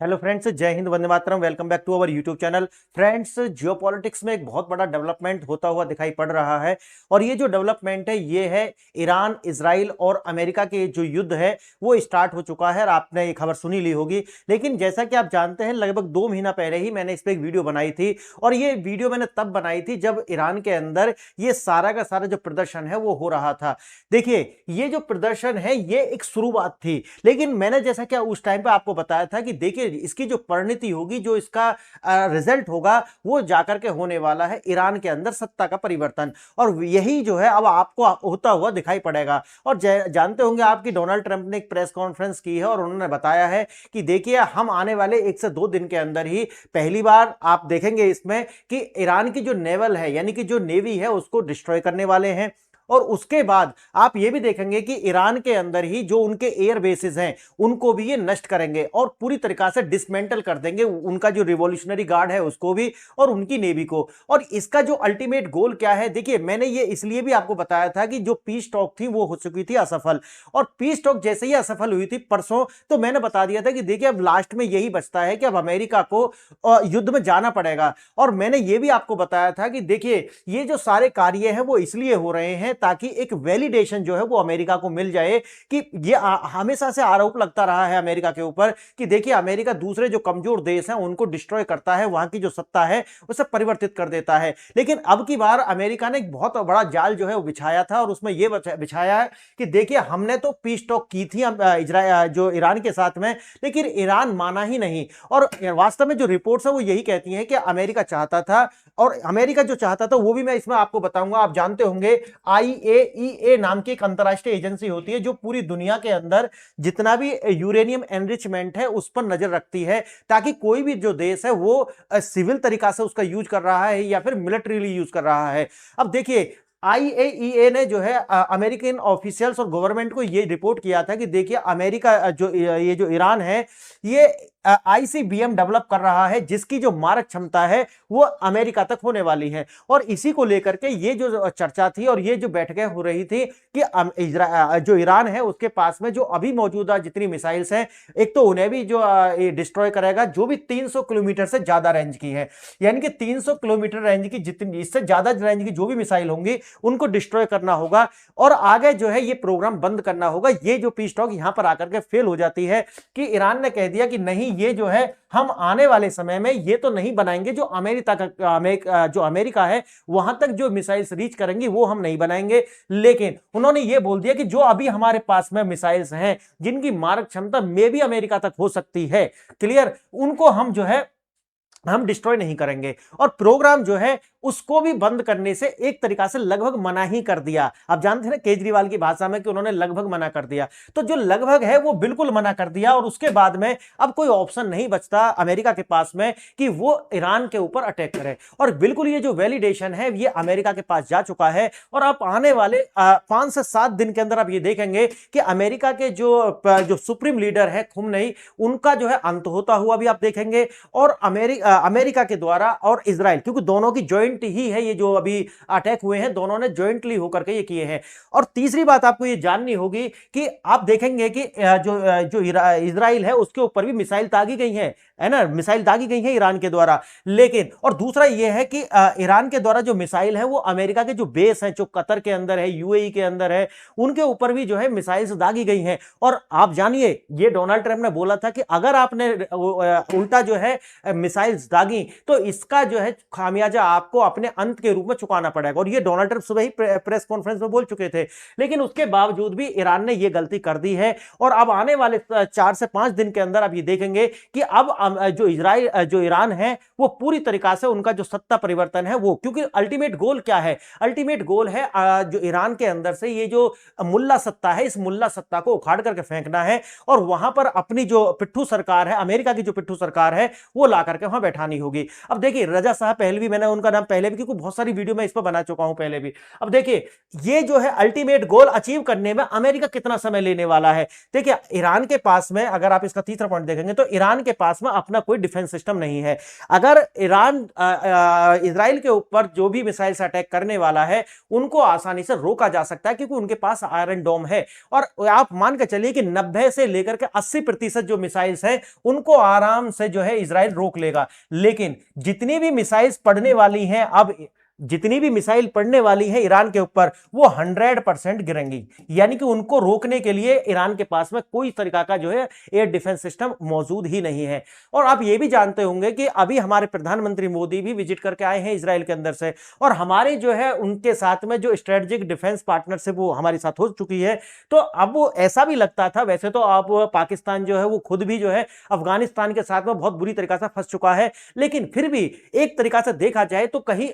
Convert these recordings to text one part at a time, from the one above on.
Hello friends, जय हिंद, वंदे मातरम। Welcome back to our YouTube channel. Friends, geopolitics में एक बहुत बड़ा डेवलपमेंट होता हुआ दिखाई पड़ रहा है और ये जो डेवलपमेंट है ये है ईरान, इजराइल और अमेरिका के जो युद्ध है वो स्टार्ट हो चुका है और आपने ये खबर सुनी ली होगी। लेकिन जैसा कि आप जानते हैं, लगभग 2 महीना पहले ही मैंने इस पर एक वीडियो बनाई थी और ये वीडियो मैंने तब बनाई थी जब ईरान के अंदर ये सारा का सारा जो प्रदर्शन है वो हो रहा था। देखिए, ये जो प्रदर्शन है ये एक शुरुआत थी, लेकिन मैंने जैसा कि उस टाइम पे आपको बताया था कि देखिए इसकी जो परिणति होगी, जो इसका रिजल्ट होगा, वो जाकर के होने वाला है ईरान के अंदर सत्ता का परिवर्तन। और यही जो है अब आपको होता हुआ दिखाई पड़ेगा। और जानते होंगे आप कि डोनाल्ड ट्रंप ने एक प्रेस कॉन्फ्रेंस की है और उन्होंने बताया है कि देखिए हम आने वाले 1 से 2 दिन के अंदर ही पहली बार आप देखेंगे इसमें कि ईरान की जो नेवल है, यानी कि जो नेवी है, उसको डिस्ट्रॉय करने वाले हैं। और उसके बाद आप ये भी देखेंगे कि ईरान के अंदर ही जो उनके एयर बेसिस हैं उनको भी ये नष्ट करेंगे और पूरी तरीका से डिसमेंटल कर देंगे, उनका जो रिवॉल्यूशनरी गार्ड है उसको भी और उनकी नेवी को। और इसका जो अल्टीमेट गोल क्या है, देखिए मैंने ये इसलिए भी आपको बताया था कि जो पीस टॉक थी वो हो चुकी थी असफल, और पीस टॉक जैसे ही असफल हुई थी परसों, तो मैंने बता दिया था कि देखिए अब लास्ट में यही बचता है कि अब अमेरिका को युद्ध में जाना पड़ेगा। और मैंने ये भी आपको बताया था कि देखिए ये जो सारे कार्य हैं वो इसलिए हो रहे हैं ताकि एक वैलिडेशन जो है वो अमेरिका को मिल जाए कि ये हमेशा से आरोप लगता रहा है अमेरिका के ऊपर कि देखिए अमेरिका दूसरे जो कमजोर देश हैं उनको डिस्ट्रॉय करता है, वहां की जो सत्ता है उसे परिवर्तित कर देता है। लेकिन अब की बार अमेरिका ने एक बहुत बड़ा जाल जो है वो बिछाया था और उसमें यह बिछाया है कि देखिए हमने तो पीस टॉक की थी जो ईरान के साथ में, लेकिन ईरान माना ही नहीं। और वास्तव में जो रिपोर्ट्स है वो यही कहती हैं कि अमेरिका चाहता था, और अमेरिका जो चाहता था वो भी मैं इसमें आपको बताऊंगा। आप जानते होंगे IAEA नाम की एक अंतरराष्ट्रीय एजेंसी होती है जो पूरी दुनिया के अंदर जितना भी यूरेनियम एनरिचमेंट है उस पर नजर रखती है, ताकि कोई भी जो देश है वो सिविल तरीका से उसका यूज कर रहा है या फिर मिलिट्रीली यूज कर रहा है। अब देखिए IAEA ने जो है अमेरिकन ऑफिशियल्स और गवर्नमेंट को ये रिपोर्ट किया था कि देखिए अमेरिका जो ये जो ईरान है ये ICBM डेवलप कर रहा है जिसकी जो मारक क्षमता है वो अमेरिका तक होने वाली है। और इसी को लेकर के ये जो चर्चा थी और ये जो बैठकें हो रही थी कि जो ईरान है उसके पास में जो अभी मौजूदा जितनी मिसाइल्स हैं, एक तो उन्हें भी जो डिस्ट्रॉय करेगा जो भी 300 किलोमीटर से ज्यादा रेंज की है, यानी कि 300 किलोमीटर रेंज की जितनी इससे ज्यादा रेंज की जो भी मिसाइल होंगी उनको डिस्ट्रॉय करना होगा और आगे जो है ये प्रोग्राम बंद करना होगा। ये जो पीस टॉक यहां पर आकर के फेल हो जाती है कि ईरान ने कह दिया कि नहीं, ये जो है हम आने वाले समय में ये तो नहीं बनाएंगे जो अमेरिका है वहां तक जो मिसाइल्स रीच करेंगी वो हम नहीं बनाएंगे। लेकिन उन्होंने ये बोल दिया कि जो अभी हमारे पास में मिसाइल्स हैं जिनकी मारक क्षमता में भी अमेरिका तक हो सकती है, क्लियर, उनको हम जो है हम डिस्ट्रॉय नहीं करेंगे। और प्रोग्राम जो है उसको भी बंद करने से एक तरीका से लगभग मना ही कर दिया। आप जानते हैं ना केजरीवाल की भाषा में कि उन्होंने लगभग मना कर दिया, तो जो लगभग है वो बिल्कुल मना कर दिया। और उसके बाद में अब कोई ऑप्शन नहीं बचता अमेरिका के पास में कि वो ईरान के ऊपर अटैक करे। और बिल्कुल ये जो वैलिडेशन है ये अमेरिका के पास जा चुका है और आप आने वाले 5 से 7 दिन के अंदर आप ये देखेंगे कि अमेरिका के जो सुप्रीम लीडर है खुमनेई, उनका जो है अंत होता हुआ भी आप देखेंगे। और अमेरिका के द्वारा और इजराइल, क्योंकि दोनों की ज्वाइंट ही है, ये जो अभी अटैक हुए हैं दोनों ने ज्वाइंटली होकर के ये किए हैं। और तीसरी बात आपको ये जाननी होगी कि आप देखेंगे कि जो इजराइल है उसके ऊपर भी मिसाइल दागी गई है ना, मिसाइल दागी गई है ईरान के द्वारा। लेकिन और दूसरा ये है कि ईरान के द्वारा जो मिसाइल है वो अमेरिका के जो बेस है, जो कतर के अंदर है, UAE के अंदर है, उनके ऊपर भी जो है मिसाइल्स दागी गई हैं। और आप जानिए ये डोनाल्ड ट्रंप ने बोला था कि अगर आपने उल्टा जो है मिसाइल्स दागी तो इसका जो है खामियाजा आपको अपने अंत के रूप में चुकाना पड़ेगा। और ये डोनाल्ड ट्रंप सुबह ही प्रेस कॉन्फ्रेंस में बोल चुके थे, लेकिन उसके बावजूद भी ईरान ने ये गलती कर दी है। और अब आने वाले 4 से 5 दिन के अंदर आप ये देखेंगे कि अब जो ईरान है वो पूरी तरीका से उनका जो सत्ता परिवर्तन है वो, क्योंकि अल्टीमेट गोल क्या है, अल्टीमेट गोल है जो ईरान के अंदर से ये जो मुल्ला सत्ता है इस मुल्ला सत्ता को उखाड़ करके फेंकना है और वहां पर अपनी जो पिट्ठू सरकार है, अमेरिका की जो पिट्ठू सरकार है, वो ला करके वहां बैठानी होगी। अब देखिए रजा साहब पहले भी, मैंने उनका नाम पहले भी, क्योंकि बहुत सारी वीडियो में इस पर बना चुका हूं पहले भी। अब देखिए ये जो है अल्टीमेट गोल अचीव करने में अमेरिका कितना समय लेने वाला है। देखिए ईरान के पास में, अगर आप इसका तीसरा पॉइंट देखेंगे तो ईरान के पास में अपना कोई डिफेंस सिस्टम नहीं है। अगर ईरान इजराइल के ऊपर जो भी मिसाइल से अटैक करने वाला है उनको आसानी से रोका जा सकता है, क्योंकि उनके पास आयरन डोम है। और आप मान के चलिए कि 90 से लेकर के 80% जो मिसाइल्स हैं उनको आराम से जो है इजराइल रोक लेगा। लेकिन जितनी भी मिसाइल्स पड़ने वाली हैं, अब जितनी भी मिसाइल पड़ने वाली है ईरान के ऊपर, वो 100% गिरेंगी। यानी कि उनको रोकने के लिए ईरान के पास में कोई तरीका का जो है एयर डिफेंस सिस्टम मौजूद ही नहीं है। और आप ये भी जानते होंगे कि अभी हमारे प्रधानमंत्री मोदी भी विजिट करके आए हैं इजराइल के अंदर से, और हमारे जो है उनके साथ में जो स्ट्रेटेजिक डिफेंस पार्टनरशिप वो हमारे साथ हो चुकी है। तो अब वो ऐसा भी लगता था, वैसे तो अब पाकिस्तान जो है वो खुद भी जो है अफगानिस्तान के साथ में बहुत बुरी तरीका से फंस चुका है, लेकिन फिर भी एक तरीका से देखा जाए तो कहीं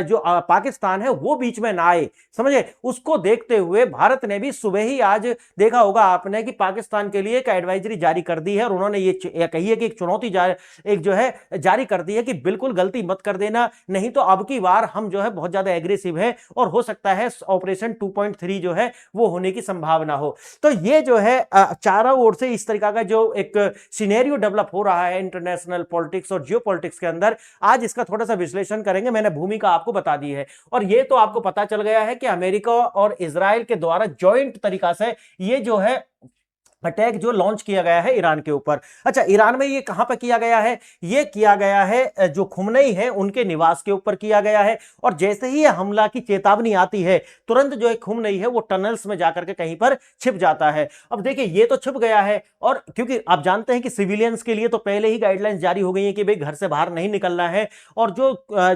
जो पाकिस्तान है वो बीच में ना आए, समझे। उसको देखते हुए भारत ने भी सुबह ही आज देखा होगा आपने कि पाकिस्तान के लिए एक एडवाइजरी जारी कर दी है, और उन्होंने ये कही है कि एक चुनौती एक जो है जारी कर दी है कि बिल्कुल गलती मत कर देना, नहीं तो अब की बार हम जो है बहुत ज्यादा एग्रेसिव है और हो सकता है ऑपरेशन 2.3 जो है वो होने की संभावना हो। तो ये जो है चारों ओर से इस तरीका का जो एक सिनेरियो डेवलप हो रहा है इंटरनेशनल पॉलिटिक्स और जियो पॉलिटिक्स के अंदर, आज इसका थोड़ा सा विश्लेषण करेंगे। मैंने भूमिका आपको बता दी है, और ये तो आपको पता चल गया है कि अमेरिका और इजराइल के द्वारा जॉइंट तरीका से ये जो है अटैक जो लॉन्च किया गया है ईरान के ऊपर। अच्छा, ईरान में ये कहां पर किया गया है? ये किया गया है जो खुमनई है उनके निवास के ऊपर किया गया है, और जैसे ही हमला की चेतावनी आती है तुरंत जो है खुमनई है वो टनल्स में जाकर के कहीं पर छिप जाता है। अब देखिए ये तो छिप गया है, और क्योंकि आप जानते हैं कि सिविलियंस के लिए तो पहले ही गाइडलाइंस जारी हो गई है कि भाई घर से बाहर नहीं निकलना है, और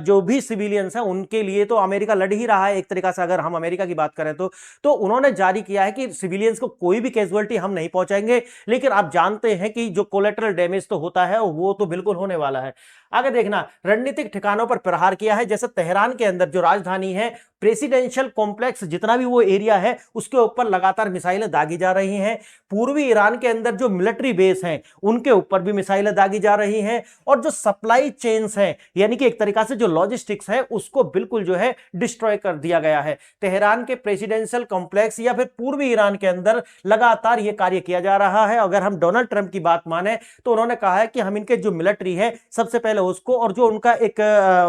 जो भी सिविलियंस हैं उनके लिए तो अमेरिका लड़ ही रहा है एक तरीका से। अगर हम अमेरिका की बात करें तो उन्होंने जारी किया है कि सिविलियंस को कोई भी कैजुअलिटी हम नहीं पहुंचाएंगे, लेकिन आप जानते हैं कि जो कोलेटरल डैमेज तो होता है वो तो बिल्कुल होने वाला है। आगे देखना, रणनीतिक ठिकानों पर प्रहार किया है, जैसे तेहरान के अंदर जो राजधानी है, प्रेसिडेंशियल कॉम्प्लेक्स जितना भी वो एरिया है उसके ऊपर लगातार मिसाइलें दागी जा रही हैं। पूर्वी ईरान के अंदर जो मिलिट्री बेस हैं उनके ऊपर भी मिसाइलें दागी जा रही हैं, और जो सप्लाई चेन्स हैं यानी कि एक तरीका से जो लॉजिस्टिक्स है उसको बिल्कुल जो है डिस्ट्रॉय कर दिया गया है। तेहरान के प्रेसिडेंशियल कॉम्प्लेक्स या फिर पूर्वी ईरान के अंदर लगातार यह कार्य किया जा रहा है। अगर हम डोनाल्ड ट्रंप की बात माने तो उन्होंने कहा है कि हम इनके जो मिलिट्री है सबसे पहले उसको, और जो उनका एक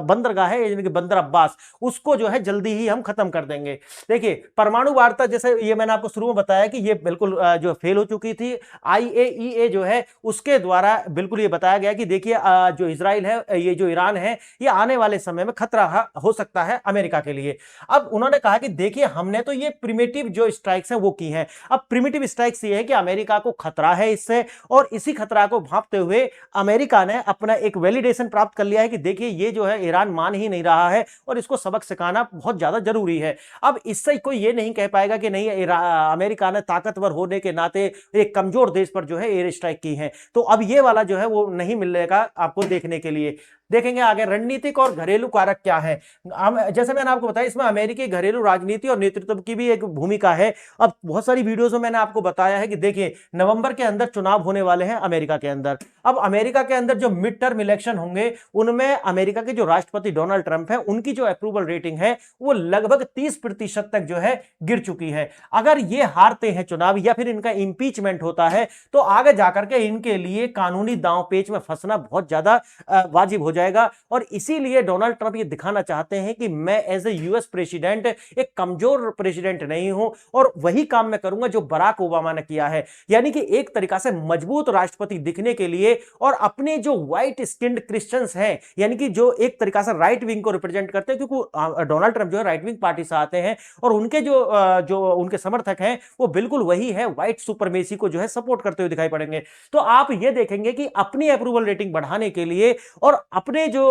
बंदरगाह है यानी कि बंदर अब्बास, उसको जो है जल्दी ही हम खत्म कर देंगे। देखिए परमाणु वार्ता, जैसे ये मैंने आपको शुरू में बताया कि ये बिल्कुल जो फेल हो चुकी थी, IAEA जो है उसके द्वारा बिल्कुल ये बताया गया कि देखिए जो इजराइल है, ये जो ईरान है, ये आने वाले समय में खतरा हो सकता है अमेरिका के लिए। अब उन्होंने कहा कि देखिए हमने तो ये प्रिमिटिव जो स्ट्राइक्स हैं वो की हैं, अब प्रिमिटिव स्ट्राइक्स ये है कि अमेरिका को खतरा है इससे, और इसी खतरा को भांपते हुए अमेरिका ने अपना एक वैलिडेशन प्राप्त कर लिया है कि देखिए ये जो है ईरान मान ही नहीं रहा है और इसको सबक सिखाना बहुत ज्यादा जरूरी है। अब इससे कोई ये नहीं कह पाएगा कि नहीं अमेरिका ने ताकतवर होने के नाते एक कमजोर देश पर जो है एयर स्ट्राइक की है, तो अब ये वाला जो है वो नहीं मिलेगा आपको देखने के लिए। देखेंगे आगे रणनीतिक और घरेलू कारक क्या है। जैसे मैंने आपको बताया इसमें अमेरिकी घरेलू राजनीति और नेतृत्व की भी एक भूमिका है। अब बहुत सारी वीडियोस में मैंने आपको बताया है कि देखिए नवंबर के अंदर चुनाव होने वाले हैं अमेरिका के अंदर। अब अमेरिका के अंदर जो मिड टर्म इलेक्शन होंगे उनमें अमेरिका के जो राष्ट्रपति डोनाल्ड ट्रंप है उनकी जो अप्रूवल रेटिंग है वो लगभग 30% तक जो है गिर चुकी है। अगर ये हारते हैं चुनाव या फिर इनका इंपीचमेंट होता है तो आगे जाकर के इनके लिए कानूनी दांव पेच में फंसना बहुत ज्यादा वाजिब हो जाएगा। और इसीलिए डोनाल्ड ट्रंप ये दिखाना चाहते हैं कि मैं एज ए यूएस प्रेसिडेंट एक कमजोर प्रेसिडेंट नहीं हूं, और वही काम मैं करूंगा जो बराक ओबामा ने किया है, यानी कि एक तरीका से मजबूत राष्ट्रपति दिखने के लिए। और अपने जो व्हाइट स्किन्ड क्रिश्चियंस हैं यानी कि जो एक तरीका से राइट विंग को रिप्रेजेंट करते हैं, क्योंकि डोनाल्ड ट्रंप जो है राइट विंग पार्टी से आते हैं, और उनके जो उनके समर्थक हैं वो बिल्कुल वही है, व्हाइट सुपरमेसी को जो है सपोर्ट करते हुए दिखाई पड़ेंगे। तो आप ये देखेंगे कि अपनी अप्रूवल रेटिंग बढ़ाने के लिए और अपने जो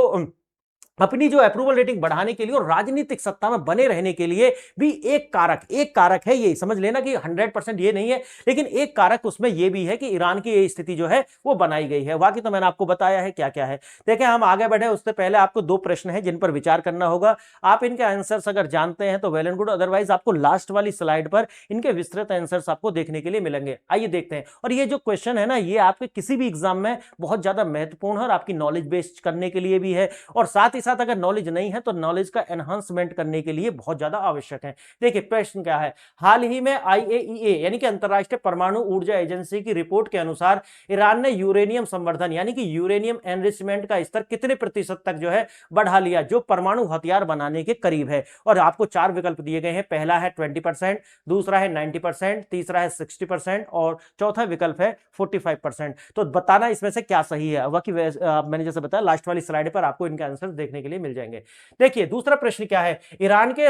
अपनी जो अप्रूवल रेटिंग बढ़ाने के लिए और राजनीतिक सत्ता में बने रहने के लिए भी एक कारक है। ये समझ लेना कि 100% ये नहीं है, लेकिन एक कारक उसमें ये भी है कि ईरान की ये स्थिति जो है वो बनाई गई है। बाकी तो मैंने आपको बताया है क्या क्या है। देखें, हम आगे बढ़े उससे पहले आपको दो प्रश्न है जिन पर विचार करना होगा। आप इनके आंसर्स अगर जानते हैं तो वेल एंड गुड, अदरवाइज आपको लास्ट वाली स्लाइड पर इनके विस्तृत आंसर्स आपको देखने के लिए मिलेंगे। आइए देखते हैं। और ये जो क्वेश्चन है ना, ये आपके किसी भी एग्जाम में बहुत ज्यादा महत्वपूर्ण है और आपकी नॉलेज बेस्ड करने के लिए भी है, और साथ ही साथ अगर नॉलेज नहीं है तो नॉलेज का एनहांसमेंट करने के लिए बहुत ज्यादा आवश्यक है। देखिए प्रश्न क्या है। हाल ही में आईएईए यानी कि अंतरराष्ट्रीय परमाणु ऊर्जा एजेंसी की रिपोर्ट के अनुसार ईरान ने यूरेनियम संवर्धन यानी कि यूरेनियम एनरिचमेंट का स्तर कितने प्रतिशत तक जो है बढ़ा लिया, जो परमाणु हथियार बनाने के करीब है। और आपको चार विकल्प दिए गए हैं। पहला है 20%, दूसरा है 90%, तीसरा है 60% और चौथा विकल्प है 45%। तो बताना इसमें से क्या सही है। बाकी मैंने जैसे बताया लास्ट वाली स्लाइड पर आपको इनके आंसर देखने के लिए मिल जाएंगे। देखिए दूसरा प्रश्न क्या है। ईरान के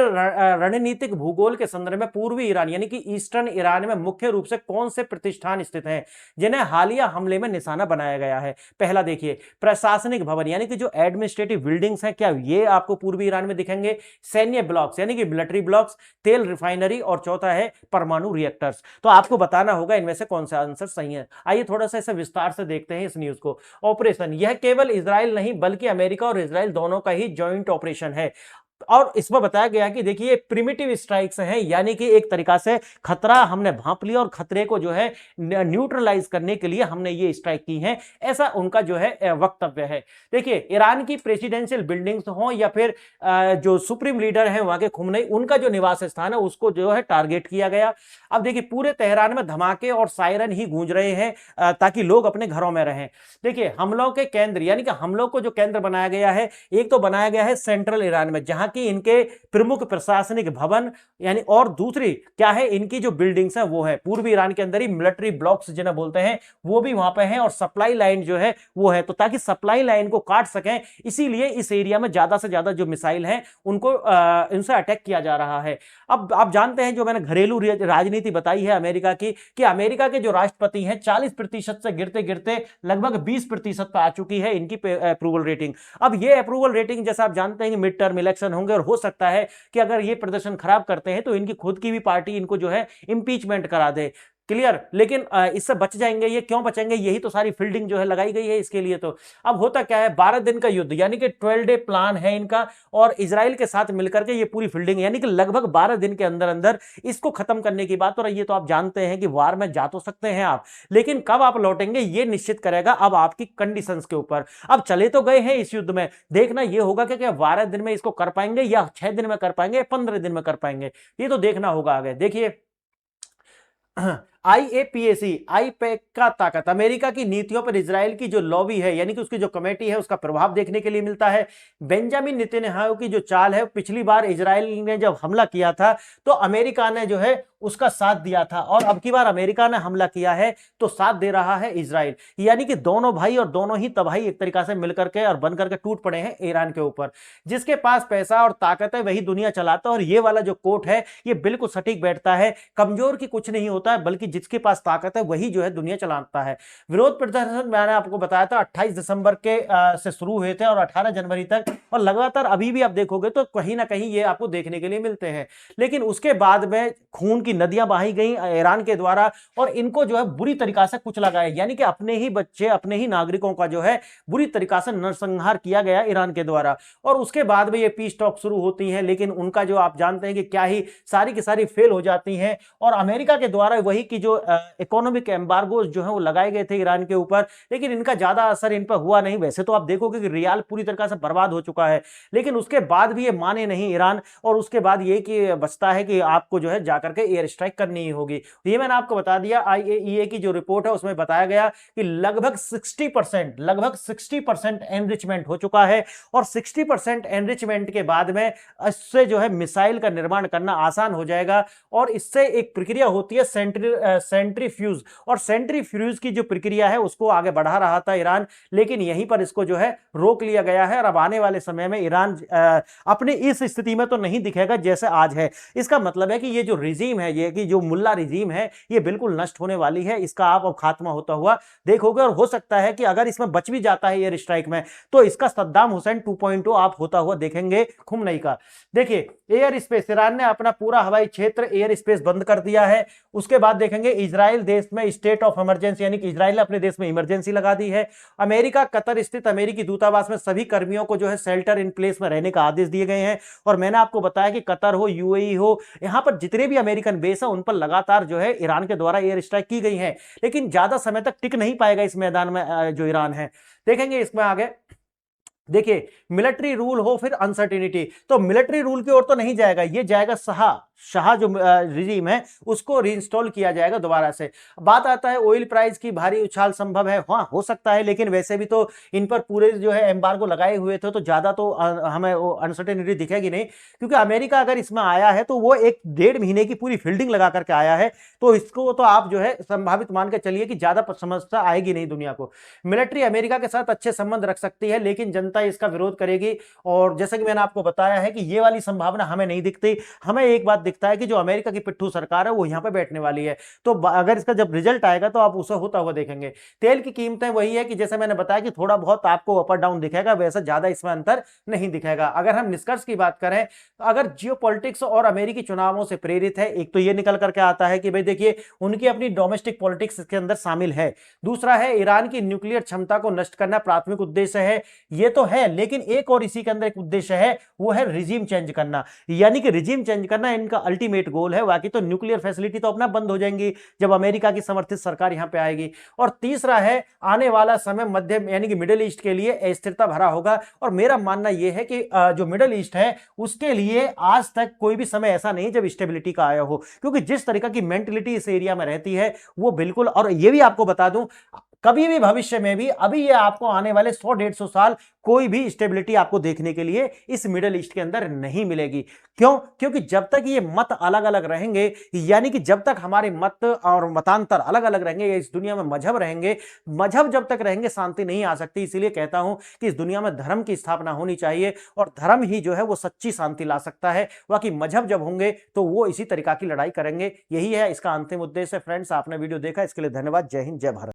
रणनीतिक भूगोल के संदर्भ में पूर्वी ईरान यानी कि ईस्टर्न ईरान में मुख्य रूप से कौन से प्रतिष्ठान स्थित हैं जिन्हें हालिया हमले में निशाना बनाया गया है। पहला देखिए प्रशासनिक भवन यानी कि जो एडमिनिस्ट्रेटिव बिल्डिंग्स हैं, क्या ये आपको पूर्वी ईरान में दिखेंगे। सैन्य ब्लॉक्स यानी कि मिलिट्री ब्लॉक्स, तेल रिफाइनरी और चौथा है परमाणु रिएक्टर्स। तो आपको बताना होगा इनमें से कौन सा आंसर सही है। आइए थोड़ा सा इसे विस्तार से देखते हैं इस न्यूज को। ऑपरेशन, यह केवल इजराइल नहीं बल्कि अमेरिका और इजराइल दोनों का ही जॉइंट ऑपरेशन है। और इसमें बताया गया कि देखिए प्रिमिटिव स्ट्राइक्स हैं, यानी कि एक तरीका से खतरा हमने भांप लिया और खतरे को जो है न्यूट्रलाइज करने के लिए हमने ये स्ट्राइक की है, ऐसा उनका जो है वक्तव्य है। देखिए ईरान की प्रेसिडेंशियल बिल्डिंग्स हो या फिर जो सुप्रीम लीडर है वहां के खुमनई, उनका जो निवास स्थान है उसको जो है टारगेट किया गया। अब देखिए पूरे तेहरान में धमाके और सायरन ही गूंज रहे हैं ताकि लोग अपने घरों में रहें। देखिए हमलों के केंद्र यानी कि हमलों को जो केंद्र बनाया गया है, एक तो बनाया गया है सेंट्रल ईरान में जहां की इनके प्रमुख प्रशासनिक भवन यानी, और दूसरी क्या है इनकी जो बिल्डिंग्स है वो है पूर्वी ईरान के अंदर ही मिलिट्री ब्लॉक्स जिन्हें बोलते हैं वो भी वहां पे हैं, और सप्लाई लाइन जो है वो है। तो ताकि सप्लाई लाइन को काट सकें इसीलिए इस एरिया में ज्यादा से ज्यादा जो मिसाइल हैं उनको इनसे अटैक किया जा रहा है। अब आप जानते हैं जो मैंने घरेलू राजनीति बताई है अमेरिका की, कि अमेरिका के जो राष्ट्रपति हैं 40% से गिरते गिरते लगभग 20% पर आ चुकी है इनकी अप्रूवल रेटिंग। अब ये अप्रूवल रेटिंग जैसा आप जानते हैं कि मिड टर्म इलेक्शन होंगे और हो सकता है कि अगर ये प्रदर्शन खराब करते हैं तो इनकी खुद की भी पार्टी इनको जो है इंपीचमेंट करा दे। क्लियर। लेकिन इससे बच जाएंगे। ये क्यों बचेंगे, यही तो सारी फील्डिंग जो है लगाई गई है इसके लिए। तो अब होता क्या है, 12 दिन का युद्ध यानी कि 12 डे प्लान है इनका, और इजराइल के साथ मिलकर के ये पूरी फील्डिंग यानी कि लगभग 12 दिन के अंदर अंदर इसको खत्म करने की बात हो रही है। तो आप जानते हैं कि वार में जा तो सकते हैं आप, लेकिन कब आप लौटेंगे ये निश्चित करेगा अब आपकी कंडीशंस के ऊपर। अब चले तो गए हैं इस युद्ध में, देखना ये होगा कि क्या 12 दिन में इसको कर पाएंगे या 6 दिन में कर पाएंगे या 15 दिन में कर पाएंगे, ये तो देखना होगा आगे। देखिए आईएपीएसी आईपैक का ताकत, अमेरिका की नीतियों पर इजराइल की जो लॉबी है यानी कि उसकी जो कमेटी है उसका प्रभाव देखने के लिए मिलता है। बेंजामिन नेतन्याहू की जो चाल है, पिछली बार इजराइल ने जब हमला किया था तो अमेरिका ने जो है उसका साथ दिया था, और अब की बार अमेरिका ने हमला किया है तो साथ दे रहा है इजराइल। यानी कि दोनों भाई और दोनों ही तबाही एक तरीका से मिलकर के और बनकर के टूट पड़े हैं ईरान के ऊपर। जिसके पास पैसा और ताकत है वही दुनिया चलाता है, और ये वाला जो कोट है ये बिल्कुल सटीक बैठता है। कमजोर की कुछ नहीं होता है बल्कि जिसके पास ताकत है वही जो है दुनिया चलाता है। विरोध प्रदर्शन मैंने आपको बताया था 28 दिसंबर के से शुरू हुए थे और 18 जनवरी तक, और लगातार अभी भी आप देखोगे तो कहीं ना कहीं ये आपको देखने के लिए मिलते हैं। लेकिन उसके बाद में खून की नदियां बहाई गई ईरान के द्वारा, और इनको जो है बुरी तरीका से कुचला गया, यानी कि अपने ही बच्चे अपने ही नागरिकों का जो है बुरी तरीका से नरसंहार किया गया ईरान के द्वारा। और उसके बाद में ये पीस टॉक शुरू होती है, लेकिन उनका जो आप जानते हैं कि क्या ही सारी की सारी फेल हो जाती हैं, और अमेरिका के द्वारा वही की जो इकोनॉमिक एम्बार्गो जो है वो लगाए गए थे ईरान के ऊपर, लेकिन इनका ज्यादा असर इन पर हुआ नहीं। वैसे तो आप देखोगे कि रियाल पूरी तरह से बर्बाद हो चुका है, लेकिन उसके बाद भी ये माने नहीं ईरान, और उसके बाद ये कि बचता है कि आपको जो है जाकर के एयर स्ट्राइक करनी ही होगी। ये मैंने आपको बता दिया। आईएईए की जो रिपोर्ट है उसमें बताया गया कि लगभग 60% एनरिचमेंट हो चुका है, और 60% एनरिचमेंट के बाद में इससे जो है मिसाइल का निर्माण करना आसान हो जाएगा। और इससे एक प्रक्रिया होती है सेंट्रीफ्यूज, और सेंट्रीफ्यूज की जो प्रक्रिया है उसको आगे बढ़ा रहा था ईरान, लेकिन यहीं पर इसको जो है रोक लिया गया है। और अब आने वाले समय में ईरान अपने इस स्थिति में तो नहीं दिखेगा जैसे आज है। इसका मतलब है कि ये जो रिजीम है, ये कि जो मुल्ला रिजीम है, ये बिल्कुल नष्ट होने वाली है। इसका आप अब खात्मा होता हुआ देखोगे, और हो सकता है कि अगर इसमें बच भी जाता है एयर स्ट्राइक में, तो इसका सद्दाम हुसैन 2.0 आप होता हुआ देखेंगे खुमनई का। देखिए एयर स्पेस, ईरान ने अपना पूरा हवाई क्षेत्र एयर स्पेस बंद कर दिया है। उसके बाद देखेंगे इजराइल देश में स्टेट ऑफ इमरजेंसी, यानी कि इजराइल ने अपने देश में इमरजेंसी लगा दी है। अमेरिका कतर स्थित अमेरिकी दूतावास में सभी कर्मियों को जो है शेल्टर इन प्लेस में रहने का आदेश दिए गए हैं। और मैंने आपको बताया कि कतर हो, यूएई हो, यहां पर जितने भी अमेरिकन बेस है उन पर लगातार जो है ईरान के द्वारा एयर स्ट्राइक की गई है। लेकिन ज्यादा समय तक टिक नहीं पाएगा इस मैदान में जो ईरान है। देखेंगे इसमें आगे, देखिए मिलिट्री रूल हो फिर अनसर्टिनिटी, तो मिलिट्री रूल की ओर तो नहीं जाएगा, ये जाएगा शाह जो रिजीम है उसको रीइंस्टॉल किया जाएगा दोबारा से। बात आता है ऑयल प्राइस की भारी उछाल संभव है, हाँ हो सकता है, लेकिन वैसे भी तो इन पर पूरे जो है एम्बार्गो लगाए हुए थे, तो ज्यादा तो हमें अनसर्टेनिटी दिखेगी नहीं, क्योंकि अमेरिका अगर इसमें आया है तो वो 1-1.5 महीने की पूरी फील्डिंग लगा करके आया है, तो इसको तो आप जो है संभावित मान के चलिए कि ज्यादा समस्या आएगी नहीं दुनिया को। मिलिट्री अमेरिका के साथ अच्छे संबंध रख सकती है, लेकिन जनता इसका विरोध करेगी, और जैसा कि मैंने आपको बताया है कि ये वाली संभावना हमें नहीं दिखती। हमें एक बात दिखता है कि जो अमेरिका की पिट्ठू सरकार है वो यहां पे बैठने वाली है, तो अगर इसका जब रिजल्ट आएगा तो आप उसे होता हुआ देखेंगे। तेल की कीमतें वही है कि जैसे मैंने बताया कि थोड़ा बहुत आपको अपर डाउन दिखेगा, वैसा ज्यादा इसमें अंतर नहीं दिखेगा। अगर हम निष्कर्ष की बात करें, अगर जियोपॉलिटिक्स और अमेरिकी चुनावों से प्रेरित है, एक तो ये निकल करके आता है कि भाई देखिए उनकी अपनी डोमेस्टिक पॉलिटिक्स इसके अंदर शामिल है। दूसरा है ईरान की न्यूक्लियर क्षमता को नष्ट करना प्राथमिक उद्देश्य है, ये तो है, लेकिन एक और इसी के अंदर एक उद्देश्य है, वो है रिजीम चेंज करना, यानी कि रिजीम चेंज करना इनका अल्टीमेट गोल है। बाकी तो न्यूक्लियर फैसिलिटी तो अपना बंद हो जाएंगी जब अमेरिका की समर्थित सरकार यहां पे आएगी। और तीसरा है आने वाला समय मध्य यानी कि मिडिल ईस्ट के लिए अस्थिरता भरा होगा, और मेरा मानना यह है कि जो मिडिल ईस्ट है उसके लिए आज तक कोई भी समय ऐसा नहीं जब स्टेबिलिटी का आया हो, क्योंकि जिस तरीका की मेंटलिटी इस एरिया में रहती है वो बिल्कुल, और ये भी आपको बता दूं कभी भी भविष्य में भी, अभी ये आपको आने वाले 100-150 साल कोई भी स्टेबिलिटी आपको देखने के लिए इस मिडिल ईस्ट के अंदर नहीं मिलेगी। क्यों? क्योंकि जब तक ये मत अलग अलग रहेंगे, यानी कि जब तक हमारे मत और मतांतर अलग अलग रहेंगे, इस दुनिया में मजहब रहेंगे, मजहब जब तक रहेंगे शांति नहीं आ सकती। इसीलिए कहता हूं कि इस दुनिया में धर्म की स्थापना होनी चाहिए, और धर्म ही जो है वो सच्ची शांति ला सकता है। बाकी मजहब जब होंगे तो वो इसी तरीका की लड़ाई करेंगे। यही है इसका अंतिम उद्देश्य। फ्रेंड्स, आपने वीडियो देखा इसके लिए धन्यवाद। जय हिंद, जय भारत।